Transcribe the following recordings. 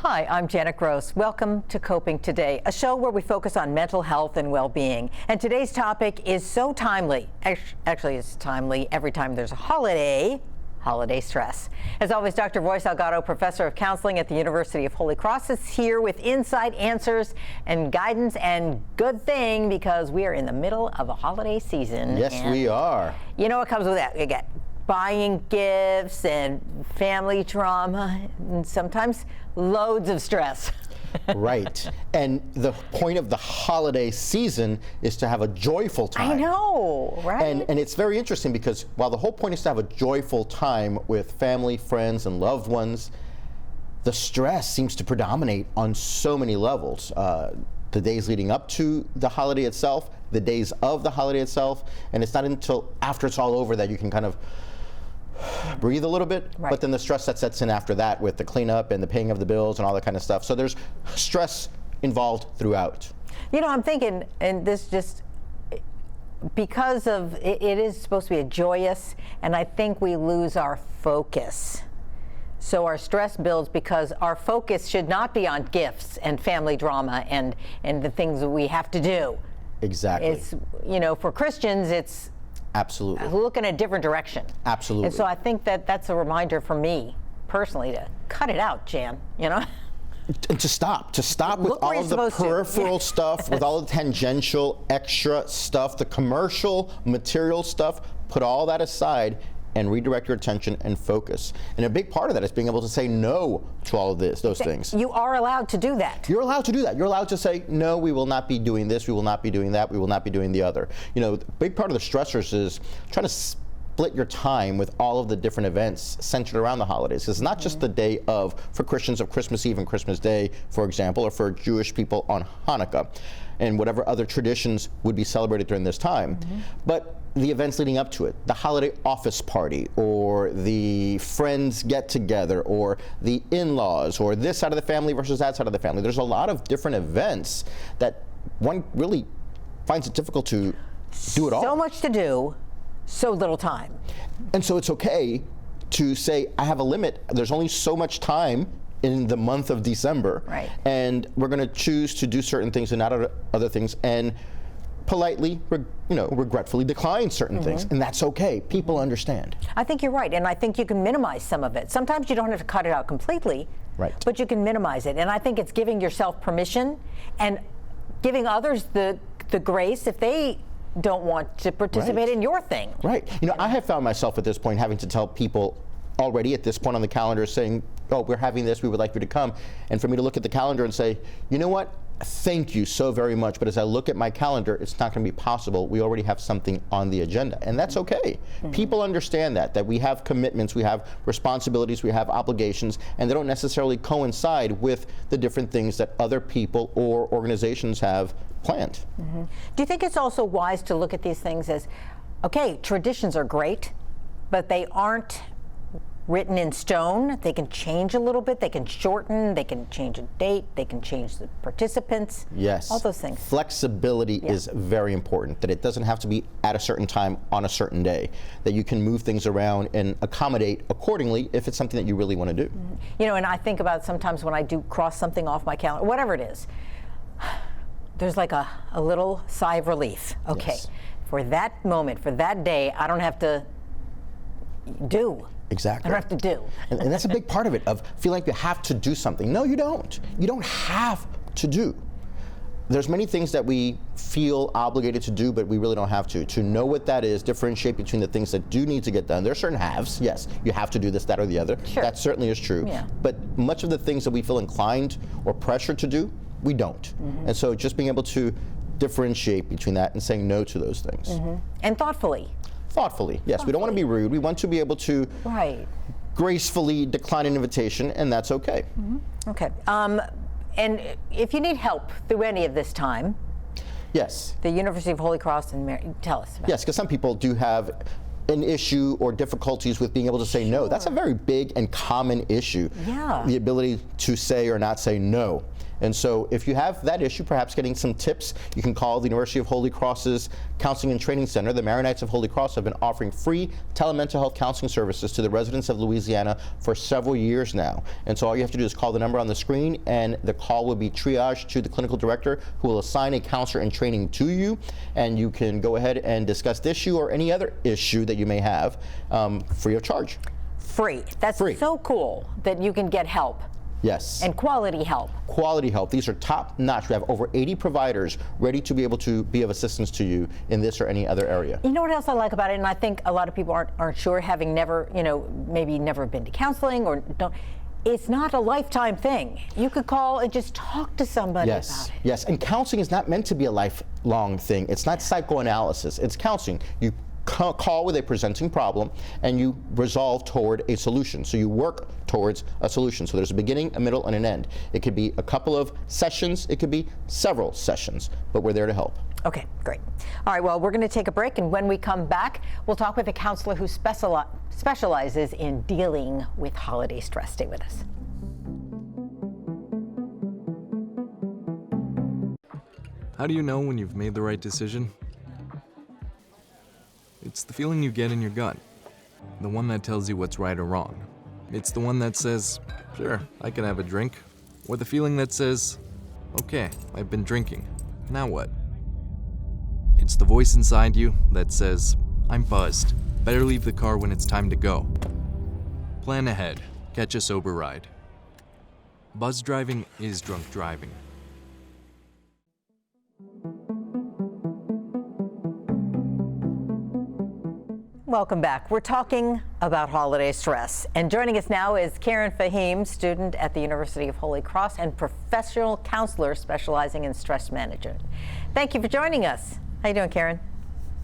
Hi, I'm Janet Gross. Welcome to Coping Today, a show where we focus on mental health and well-being. And today's topic is so timely. Actually, it's timely every time there's a holiday stress. As always, Dr. Roy Salgado, professor of counseling at the University of Holy Cross, is here with insight, answers, and guidance. And good thing, because we are in the middle of a holiday season. Yes, we are. You know what comes with that? You get buying gifts and family drama, and sometimes loads of stress. Right. And the point of the holiday season is to have a joyful time. I know, right? And it's very interesting because while the whole point is to have a joyful time with family, friends, and loved ones, the stress seems to predominate on so many levels. The days leading up to the holiday itself, the days of the holiday itself, and it's not until after it's all over that you can kind of breathe a little bit, right. But then the stress that sets in after that with the cleanup and the paying of the bills and all that kind of stuff. So there's stress involved throughout. You know, I'm thinking, and this just, because of, it is supposed to be a joyous, and I think we lose our focus. So our stress builds because our focus should not be on gifts and family drama and the things that we have to do. Exactly. It's, you know, for Christians, it's absolutely look in a different direction. Absolutely. And so I think that that's a reminder for me personally to cut it out, Jan, you know? And to stop with all of the peripheral stuff, with all the tangential extra stuff, the commercial material stuff, put all that aside and redirect your attention and focus. And a big part of that is being able to say no to all of those things. You are allowed to do that. You're allowed to do that. You're allowed to say, no, we will not be doing this, we will not be doing that, we will not be doing the other. You know, a big part of the stressors is trying to split your time with all of the different events centered around the holidays. It's not just the day of, for Christians, of Christmas Eve and Christmas Day, for example, or for Jewish people on Hanukkah, and whatever other traditions would be celebrated during this time. But the events leading up to it, the holiday office party, or the friends get together, or the in-laws, or this side of the family versus that side of the family. There's a lot of different events that one really finds it difficult to do it all. So much to do, so little time. And so it's okay to say, I have a limit. There's only so much time in the month of December. Right. And we're going to choose to do certain things and not other things, and politely, regretfully decline certain things, and that's okay. People understand. I think you're right, and I think you can minimize some of it. Sometimes you don't have to cut it out completely, right, but you can minimize it. And I think it's giving yourself permission and giving others the grace if they don't want to participate in your thing. Right. You know, I have found myself at this point having to tell people already at this point on the calendar saying, oh, we're having this, we would like you to come. And for me to look at the calendar and say, you know what? Thank you so very much, but as I look at my calendar, it's not going to be possible. We already have something on the agenda, and that's okay. People understand that we have commitments, we have responsibilities, we have obligations, and they don't necessarily coincide with the different things that other people or organizations have planned. Do you think it's also wise to look at these things as, okay, traditions are great, but they aren't written in stone? They can change a little bit, they can shorten, they can change a date, they can change the participants. Yes. All those things. Flexibility is very important, that it doesn't have to be at a certain time on a certain day, that you can move things around and accommodate accordingly if it's something that you really want to do. You know, and I think about sometimes when I do cross something off my calendar, whatever it is, there's like a little sigh of relief. Okay, yes. For that moment, for that day, I don't have to do. Exactly. I don't have to do. And that's a big part of it, of feeling like you have to do something. No, you don't. You don't have to do. There's many things that we feel obligated to do, but we really don't have to. To know what that is, differentiate between the things that do need to get done. There are certain haves. Yes, you have to do this, that, or the other. Sure. That certainly is true. Yeah. But much of the things that we feel inclined or pressured to do, we don't. And so just being able to differentiate between that and saying no to those things. And thoughtfully. Thoughtfully, yes. We don't want to be rude. We want to be able to gracefully decline an invitation, and that's okay. Okay. And if you need help through any of this time, yes, the University of Holy Cross and Mary, tell us about yes, because some people do have an issue or difficulties with being able to say no. That's a very big and common issue. Yeah. The ability to say or not say no. And so if you have that issue, perhaps getting some tips, you can call the University of Holy Cross's Counseling and Training Center. The Maronites of Holy Cross have been offering free telemental health counseling services to the residents of Louisiana for several years now. And so all you have to do is call the number on the screen, and the call will be triaged to the clinical director, who will assign a counselor in training to you, and you can go ahead and discuss this issue or any other issue that you may have free of charge. Free. That's Free. so cool that you can get help. Yes. And quality help. Quality help. These are top notch. We have over 80 providers ready to be able to be of assistance to you in this or any other area. You know what else I like about it, and I think a lot of people aren't sure, having never, maybe never been to counseling or don't. It's not a lifetime thing. You could call and just talk to somebody about it. Yes, and counseling is not meant to be a lifelong thing. It's not psychoanalysis. It's counseling. You call with a presenting problem and you resolve toward a solution. So you work towards a solution. So there's a beginning, a middle, and an end. It could be a couple of sessions. It could be several sessions, but we're there to help. Okay, great. All right, well, we're going to take a break, and when we come back, we'll talk with a counselor who specializes in dealing with holiday stress. Stay with us. How do you know when you've made the right decision? It's the feeling you get in your gut, the one that tells you what's right or wrong. It's the one that says, sure, I can have a drink, or the feeling that says, okay, I've been drinking, now what? It's the voice inside you that says, I'm buzzed, better leave the car when it's time to go. Plan ahead, catch a sober ride. Buzz driving is drunk driving. Welcome back. We're talking about holiday stress. And joining us now is Karen Fahim, student at the University of Holy Cross and professional counselor specializing in stress management. Thank you for joining us. How you doing, Karen?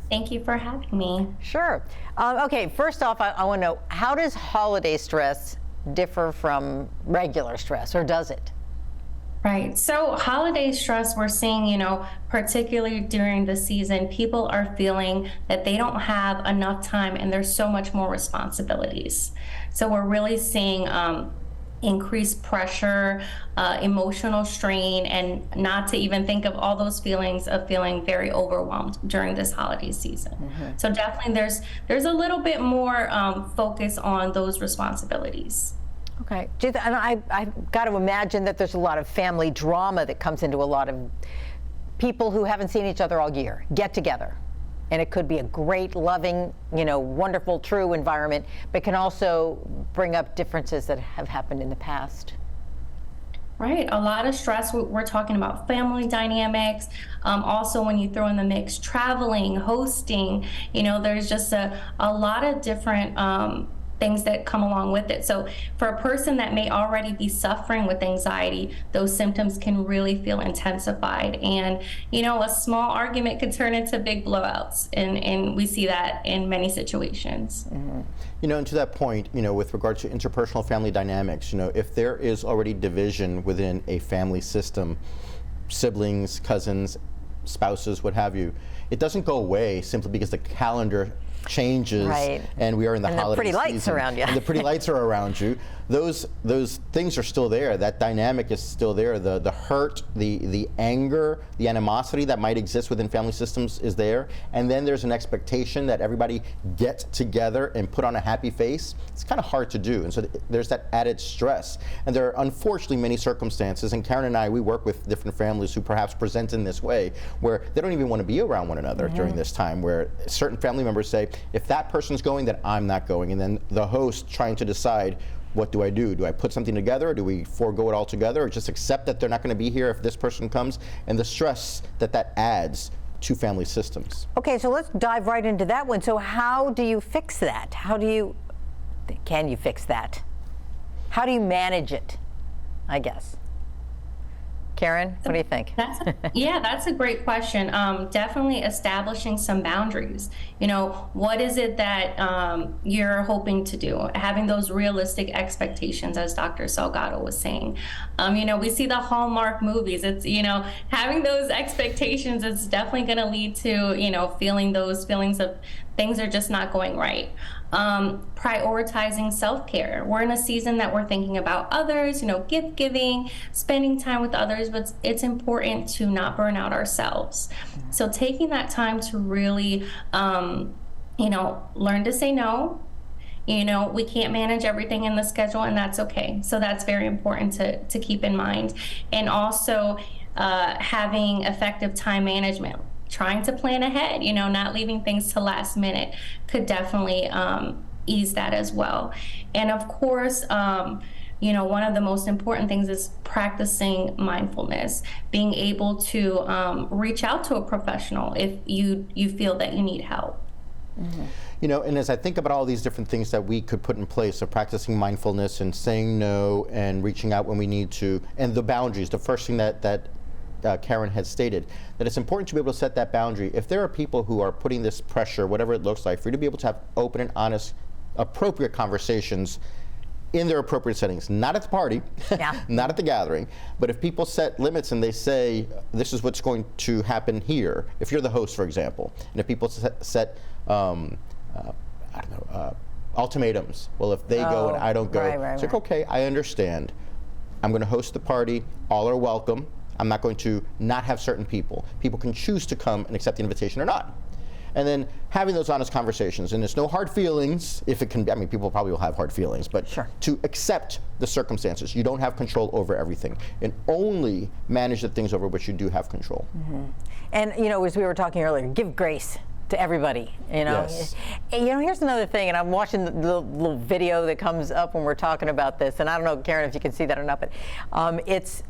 Thank you for having me. Sure. Okay, first off, I want to know, how does holiday stress differ from regular stress, or does it? Right. So holiday stress, we're seeing, particularly during the season, people are feeling that they don't have enough time and there's so much more responsibilities. So we're really seeing increased pressure, emotional strain, and not to even think of all those feelings of feeling very overwhelmed during this holiday season. Mm-hmm. So definitely there's a little bit more focus on those responsibilities. Okay. And I've got to imagine that there's a lot of family drama that comes into a lot of people who haven't seen each other all year get together. And it could be a great, loving, wonderful, true environment, but can also bring up differences that have happened in the past. Right. A lot of stress. We're talking about family dynamics. Also, when you throw in the mix, traveling, hosting, there's just a lot of different things that come along with it. So for a person that may already be suffering with anxiety, those symptoms can really feel intensified. And, a small argument could turn into big blowouts. And we see that in many situations. Mm-hmm. And to that point, with regard to interpersonal family dynamics, if there is already division within a family system, siblings, cousins, spouses, what have you, it doesn't go away simply because the calendar changes, right, and we are in the holiday season. And the pretty lights season, around you. And the pretty lights are around you. Those things are still there. That dynamic is still there. The hurt, the anger, the animosity that might exist within family systems is there. And then there's an expectation that everybody get together and put on a happy face. It's kind of hard to do. And so there's that added stress. And there are unfortunately many circumstances, and Karen and I, we work with different families who perhaps present in this way, where they don't even want to be around one another during this time, where certain family members say, if that person's going, then I'm not going. And then the host trying to decide, what do I do? Do I put something together, or do we forego it altogether, or just accept that they're not going to be here if this person comes, and the stress that adds to family systems. Okay, so let's dive right into that one. So how do you fix that? Can you fix that? How do you manage it, I guess? Karen, what do you think? That's a great question. Definitely establishing some boundaries. What is it that you're hoping to do? Having those realistic expectations, as Dr. Salgado was saying. We see the Hallmark movies. It's, having those expectations is definitely going to lead to, feeling those feelings of things are just not going right. Prioritizing self-care. We're in a season that we're thinking about others, gift giving, spending time with others, but it's important to not burn out ourselves. So taking that time to really, learn to say no. We can't manage everything in the schedule, and that's okay. So that's very important to keep in mind. And also having effective time management, trying to plan ahead, not leaving things to last minute could definitely ease that as well. And of course, one of the most important things is practicing mindfulness, being able to reach out to a professional if you feel that you need help. Mm-hmm. And as I think about all these different things that we could put in place of practicing mindfulness and saying no and reaching out when we need to, and the boundaries, the first thing that Karen had stated, that it's important to be able to set that boundary. If there are people who are putting this pressure, whatever it looks like, for you to be able to have open and honest, appropriate conversations in their appropriate settings, not at the party, not at the gathering, but if people set limits and they say, this is what's going to happen here, if you're the host, for example, and if people set ultimatums, well, if they go and I don't go, it's like, okay, I understand. I'm going to host the party, all are welcome. I'm not going to not have certain people. People can choose to come and accept the invitation or not. And then having those honest conversations, and there's no hard feelings, if it can be, people probably will have hard feelings, but to accept the circumstances. You don't have control over everything, and only manage the things over which you do have control. Mm-hmm. And, as we were talking earlier, give grace to everybody, Yes. Here's another thing, and I'm watching the little video that comes up when we're talking about this, and I don't know, Karen, if you can see that or not, but it's,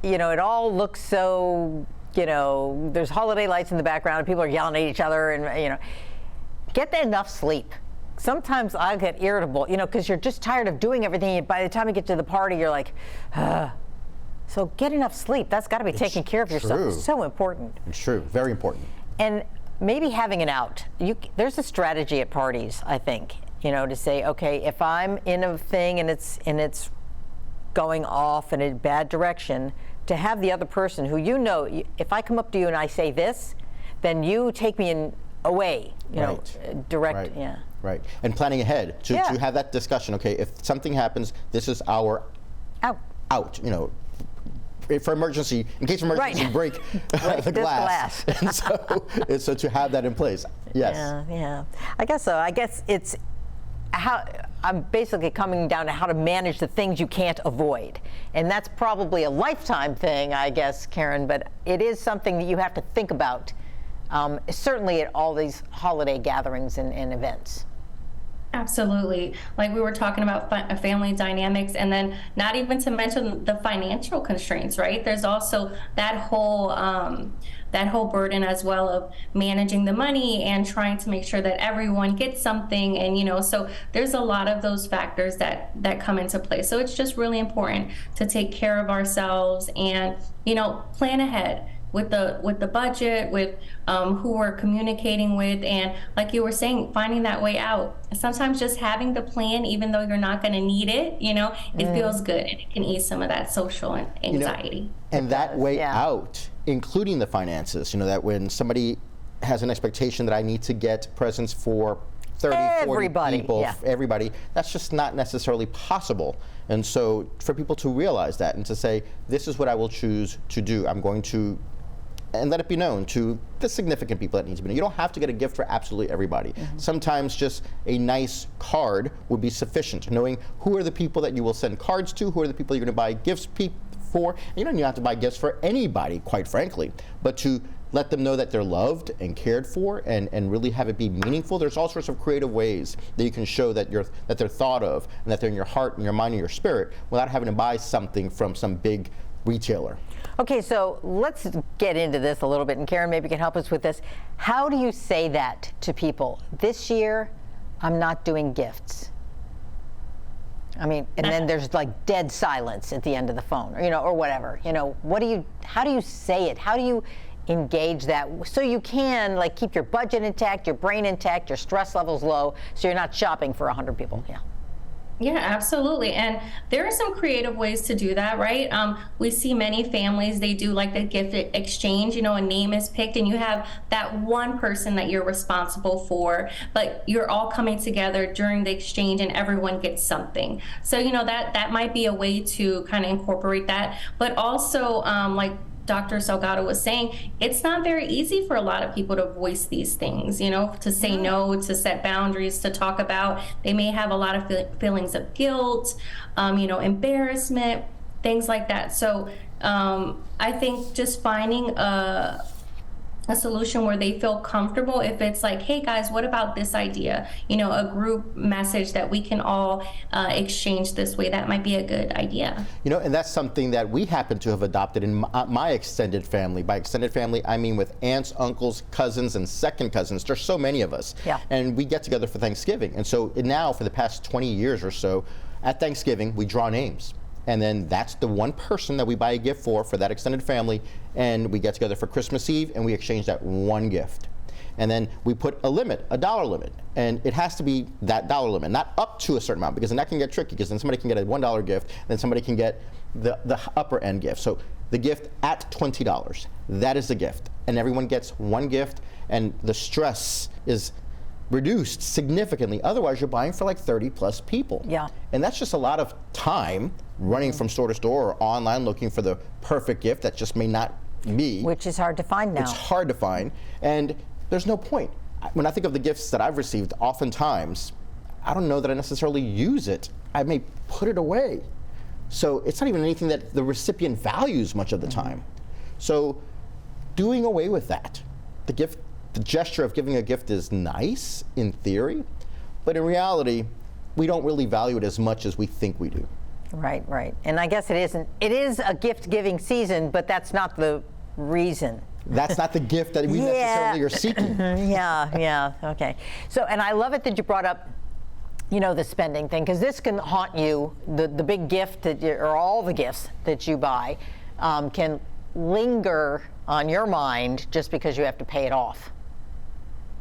it all looks so, there's holiday lights in the background and people are yelling at each other and, get enough sleep. Sometimes I get irritable, because you're just tired of doing everything. By the time you get to the party, you're like, So get enough sleep. That's got to be taking care of yourself. It's so important. It's true. Very important. And maybe having an out. There's a strategy at parties, I think, to say, okay, if I'm in a thing and it's going off in a bad direction, to have the other person who if I come up to you and I say this, then you take me away, direct, Right, and planning ahead to have that discussion. Okay, if something happens, this is our out. For emergency, in case of emergency, break the glass. And so to have that in place, yes. Yeah. I guess so. I guess it's how I'm basically coming down to how to manage the things you can't avoid. And that's probably a lifetime thing, I guess, Karen, but it is something that you have to think about, certainly at all these holiday gatherings and events. Absolutely. Like we were talking about family dynamics, and then not even to mention the financial constraints, right? There's also that whole burden as well of managing the money and trying to make sure that everyone gets something. And, so there's a lot of those factors that come into play. So it's just really important to take care of ourselves and, plan ahead with the budget, with who we're communicating with, and like you were saying, finding that way out. Sometimes just having the plan, even though you're not going to need it, it feels good and it can ease some of that social anxiety. And that way out, including the finances, that when somebody has an expectation that I need to get presents for 30, 40 people, everybody, that's just not necessarily possible. And so for people to realize that and to say, this is what I will choose to do. I'm going to, and let it be known to the significant people that need to be known. You don't have to get a gift for absolutely everybody. Mm-hmm. Sometimes just a nice card would be sufficient. Knowing who are the people that you will send cards to, who are the people you're going to buy gifts for. And you don't even have to buy gifts for anybody, quite frankly, but to let them know that they're loved and cared for and really have it be meaningful. There's all sorts of creative ways that you can show that they're thought of and that they're in your heart and your mind and your spirit without having to buy something from some big retailer. Okay, so let's get into this a little bit, and Karen maybe can help us with this. How do you say that to people? This year, I'm not doing gifts. I mean, and then there's like dead silence at the end of the phone, or whatever. How do you say it? How do you engage that so you can keep your budget intact, your brain intact, your stress levels low, so you're not shopping for 100 people? Yeah. Yeah, absolutely. And there are some creative ways to do that, right? We see many families, they do like the gift exchange, a name is picked and you have that one person that you're responsible for, but you're all coming together during the exchange and everyone gets something. So, that might be a way to kind of incorporate that. But also, like Dr. Salgado was saying, it's not very easy for a lot of people to voice these things, to say no, to set boundaries, to talk about. They may have a lot of feelings of guilt, embarrassment, things like that. So I think just finding a solution where they feel comfortable, if it's like, hey guys, what about this idea? A group message that we can all exchange this way, that might be a good idea. And that's something that we happen to have adopted in my extended family. By extended family, I mean with aunts, uncles, cousins, and second cousins. There's so many of us. Yeah. And we get together for Thanksgiving. And so now, for the past 20 years or so, at Thanksgiving, we draw names. And then that's the one person that we buy a gift for that extended family, and we get together for Christmas Eve and we exchange that one gift. And then we put a limit, a dollar limit, and it has to be that dollar limit, not up to a certain amount, because then that can get tricky, because then somebody can get a $1 gift, and then somebody can get the upper end gift. So the gift at $20, that is the gift. And everyone gets one gift, and the stress is reduced significantly. Otherwise, you're buying for like 30 plus people. Yeah. And that's just a lot of time running from store to store or online looking for the perfect gift that just may not be. Which is hard to find now. It's hard to find, and there's no point. When I think of the gifts that I've received, oftentimes, I don't know that I necessarily use it. I may put it away. So it's not even anything that the recipient values much of the time. So doing away with that. The gesture of giving a gift is nice in theory, but in reality, we don't really value it as much as we think we do. Right, right. And I guess it is a gift-giving season, but that's not the reason. That's not the gift that we necessarily are seeking. Yeah, okay. So, and I love it that you brought up, the spending thing, because this can haunt you. The big gift or all the gifts that you buy can linger on your mind just because you have to pay it off.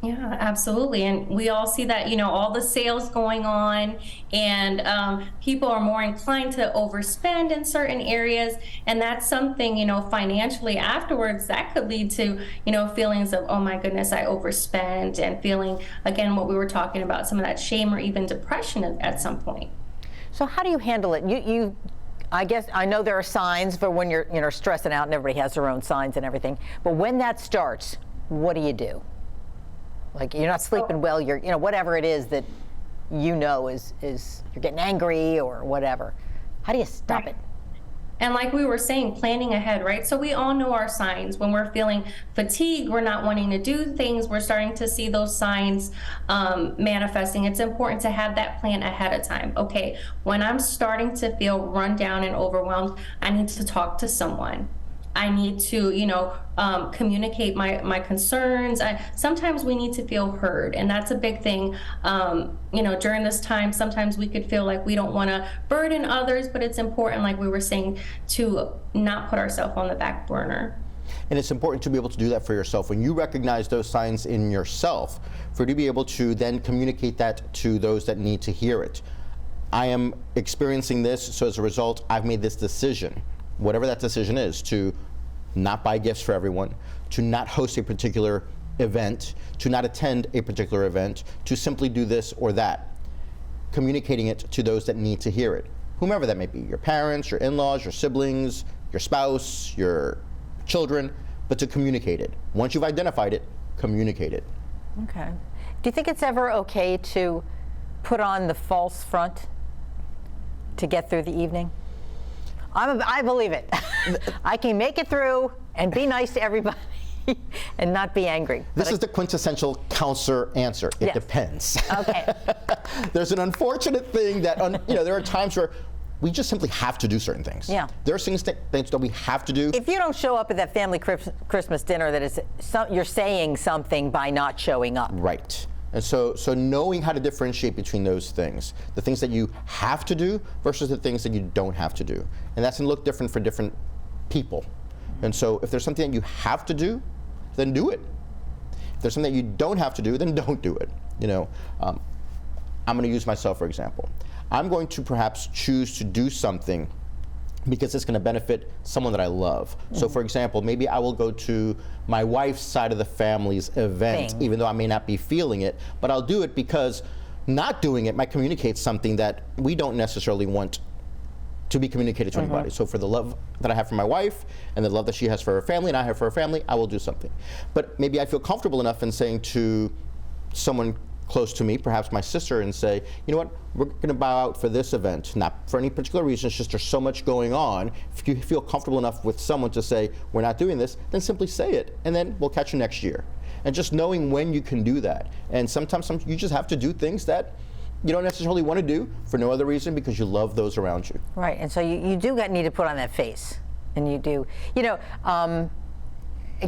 Yeah, absolutely. And we all see that, all the sales going on, and people are more inclined to overspend in certain areas. And that's something, financially afterwards, that could lead to, feelings of, oh my goodness, I overspent, and feeling, again, what we were talking about, some of that shame or even depression at some point. So how do you handle it? I guess I know there are signs for when you're stressing out, and everybody has their own signs and everything. But when that starts, what do you do? Like you're not sleeping well, you're whatever it is that is you're getting angry or whatever. How do you stop it? And like we were saying, planning ahead, right? So we all know our signs. When we're feeling fatigued, we're not wanting to do things, we're starting to see those signs manifesting. It's important to have that plan ahead of time. Okay, when I'm starting to feel run down and overwhelmed, I need to talk to someone. I need to, communicate my concerns. Sometimes we need to feel heard, and that's a big thing. During this time, sometimes we could feel like we don't want to burden others, but it's important, like we were saying, to not put ourselves on the back burner. And it's important to be able to do that for yourself. When you recognize those signs in yourself, for you to be able to then communicate that to those that need to hear it. I am experiencing this, so as a result, I've made this decision, whatever that decision is, to not buy gifts for everyone, to not host a particular event, to not attend a particular event, to simply do this or that. Communicating it to those that need to hear it, whomever that may be, your parents, your in-laws, your siblings, your spouse, your children, but to communicate it. Once you've identified it, communicate it. Okay. Do you think it's ever okay to put on the false front to get through the evening? I believe it. I can make it through and be nice to everybody and not be angry. This is the quintessential counselor answer. It depends. Okay. There's an unfortunate thing that, there are times where we just simply have to do certain things. Yeah. There are things that we have to do. If you don't show up at that family Christmas dinner, you're saying something by not showing up. Right. And so knowing how to differentiate between those things, the things that you have to do versus the things that you don't have to do. And that's going to look different for different people. And so if there's something that you have to do, then do it. If there's something that you don't have to do, then don't do it. I'm going to use myself for example. I'm going to perhaps choose to do something because it's going to benefit someone that I love. So for example, maybe I will go to my wife's side of the family's event, even though I may not be feeling it, but I'll do it because not doing it might communicate something that we don't necessarily want to be communicated to anybody. So for the love that I have for my wife and the love that she has for her family and I have for her family, I will do something. But maybe I feel comfortable enough in saying to someone close to me, perhaps my sister, and say, you know what, we're going to bow out for this event, not for any particular reason, it's just there's so much going on. If you feel comfortable enough with someone to say, we're not doing this, then simply say it, and then we'll catch you next year. And just knowing when you can do that. And sometimes you just have to do things that you don't necessarily want to do for no other reason because you love those around you. Right, and so you do need to put on that face, and you do. You know,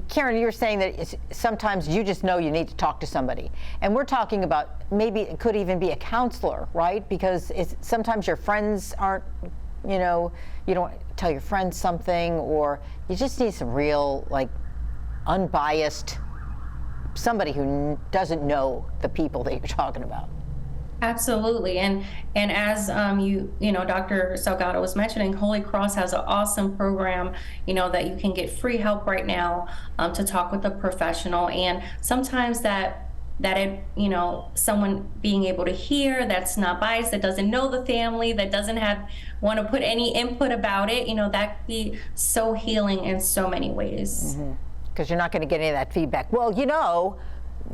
Karen, you were saying that sometimes you just know you need to talk to somebody. And we're talking about maybe it could even be a counselor, right? Because sometimes your friends aren't, you know, you don't tell your friends something, or you just need some real, like, unbiased, somebody who doesn't know the people that you're talking about. Absolutely, and as you know, Dr. Salgado was mentioning, Holy Cross has an awesome program, you know, that you can get free help right now to talk with a professional, and sometimes that you know, someone being able to hear that's not biased, that doesn't know the family, that doesn't want to put any input about it, you know, that could be so healing in so many ways. Because you're not going to get any of that feedback. Well, you know,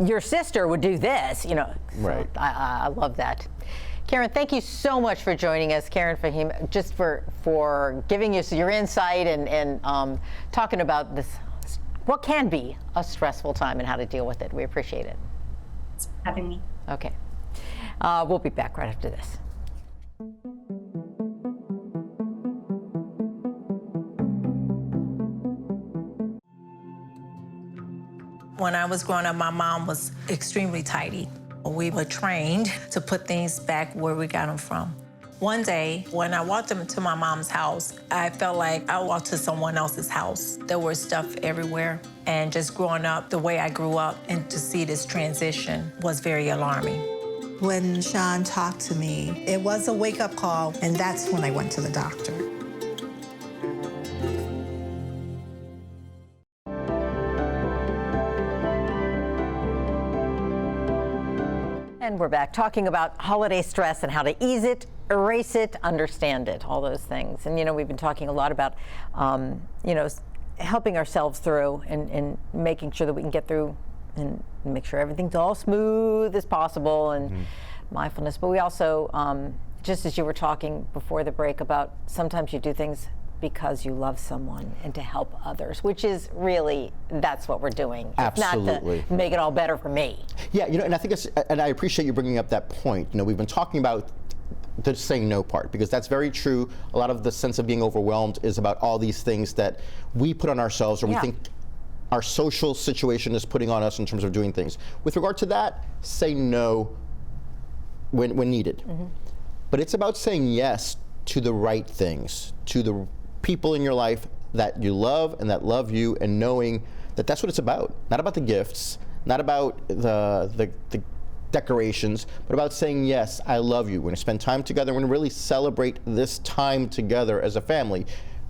your sister would do this, you know. Right. So I love that. Karen, thank you so much for joining us. Karen Fahim, just for giving us your insight and talking about this, what can be a stressful time and how to deal with it. We appreciate it. Thanks for having me. Okay. We'll be back right after this. When I was growing up, my mom was extremely tidy. We were trained to put things back where we got them from. One day, when I walked into my mom's house, I felt like I walked to someone else's house. There was stuff everywhere. And just growing up the way I grew up, and to see this transition was very alarming. When Sean talked to me, it was a wake-up call, and that's when I went to the doctor. And we're back talking about holiday stress and how to ease it, erase it, understand it, all those things. And, you know, we've been talking a lot about, you know, helping ourselves through and making sure that we can get through and make sure everything's all smooth as possible and mindfulness. But we also, just as you were talking before the break about sometimes you do things because you love someone and to help others, which is really, that's what we're doing. Absolutely. Not to make it all better for me. Yeah, you know, and I think and I appreciate you bringing up that point. You know, we've been talking about the saying no part, because that's very true. A lot of the sense of being overwhelmed is about all these things that we put on ourselves, or we think our social situation is putting on us in terms of doing things. With regard to that, say no when needed. But it's about saying yes to the right things, to the people in your life that you love and that love you, and knowing that that's what it's about. Not about the gifts, not about the decorations, but about saying, yes, I love you. We're going to spend time together. We're going to really celebrate this time together as a family.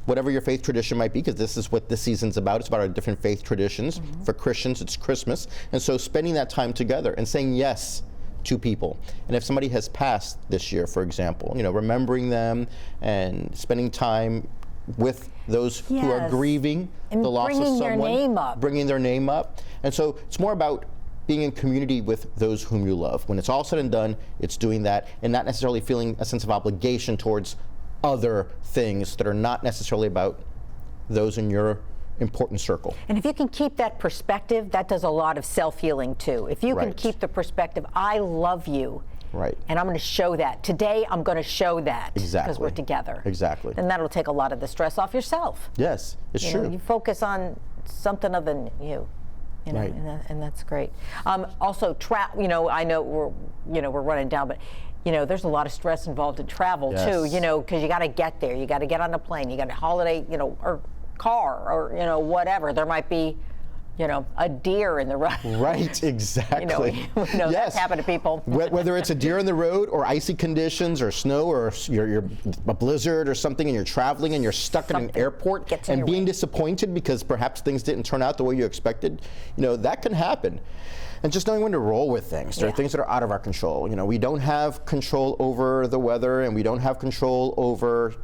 Whatever your faith tradition might be, because this is what this season's about. It's about our different faith traditions. For Christians, it's Christmas. And so spending that time together and saying yes to people. And if somebody has passed this year, for example, you know, remembering them and spending time with those who are grieving the loss of someone. Bringing their name up. Bringing their name up. And so it's more about being in community with those whom you love. When it's all said and done, it's doing that, and not necessarily feeling a sense of obligation towards other things that are not necessarily about those in your important circle. And if you can keep that perspective, that does a lot of self-healing too. If you can keep the perspective, I love you. Right. And I'm going to show that. Today, I'm going to show that. Exactly. Because we're together. Exactly. And that'll take a lot of the stress off yourself. Yes, it's true. You focus on something other than you. You know, and that's great. Also, you know, I know we're running down, but you know, there's a lot of stress involved in travel too. You know, because you got to get there, you got to get on a plane, you got a holiday, you know, or car, or you know, whatever. There might be you know, a deer in the road. Right, exactly. You know, we know that's happened to people. Whether it's a deer in the road or icy conditions or snow or you're a blizzard or something and you're traveling and you're stuck in an airport and being disappointed because perhaps things didn't turn out the way you expected, you know, that can happen. And just knowing when to roll with things. There are things that are out of our control. You know, we don't have control over the weather and we don't have control over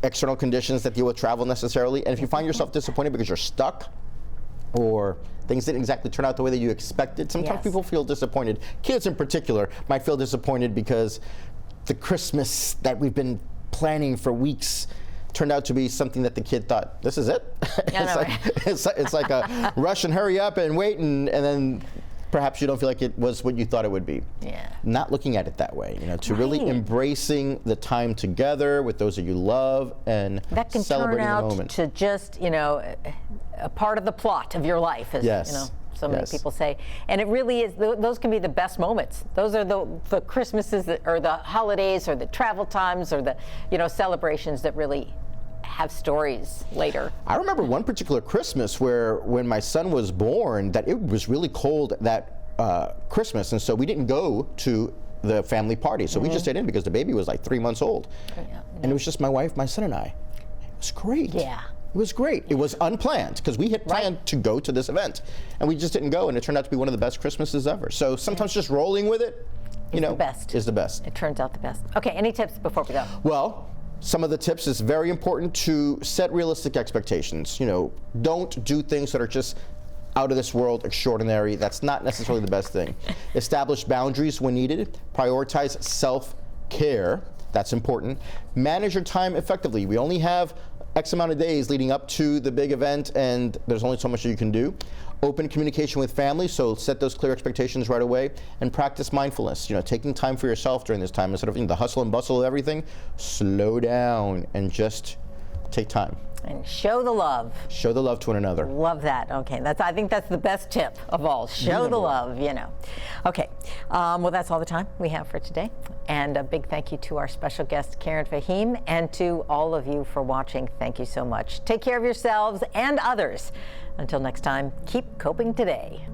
external conditions that deal with travel necessarily. And if you find yourself disappointed because you're stuck, or things didn't exactly turn out the way that you expected. Sometimes people feel disappointed. Kids in particular might feel disappointed because the Christmas that we've been planning for weeks turned out to be something that the kid thought, this is it? It's like a rush and hurry up and wait, and then perhaps you don't feel like it was what you thought it would be. Yeah. Not looking at it that way, you know, to really embracing the time together with those that you love and that can celebrating turn out the moment. to just, you know, a part of the plot of your life, as you know, so many people say. And it really is, those can be the best moments. Those are the Christmases that, or the holidays or the travel times or the, you know, celebrations that really have stories later. I remember one particular Christmas where when my son was born that it was really cold that Christmas, and so we didn't go to the family party. So we just stayed in because the baby was like 3 months old. And it was just my wife, my son, and I. It was great. Yeah. It was great. It was unplanned because we had planned to go to this event and we just didn't go, and it turned out to be one of the best Christmases ever. So sometimes just rolling with it, you know, is the best. It turns out the best. Okay, any tips before we go? Well, some of the tips is very important to set realistic expectations. You know, don't do things that are just out of this world, extraordinary. That's not necessarily the best thing. Establish boundaries when needed. Prioritize self-care. That's important. Manage your time effectively. We only have X amount of days leading up to the big event, and there's only so much that you can do. Open communication with family, so set those clear expectations right away, and practice mindfulness. You know, taking time for yourself during this time instead of the hustle and bustle of everything. Slow down and just take time. And show the love. Show the love to one another. Love that. Okay, I think that's the best tip of all. Show the love, you know. Okay, well, that's all the time we have for today. And a big thank you to our special guest, Karen Fahim, and to all of you for watching. Thank you so much. Take care of yourselves and others. Until next time, keep coping today.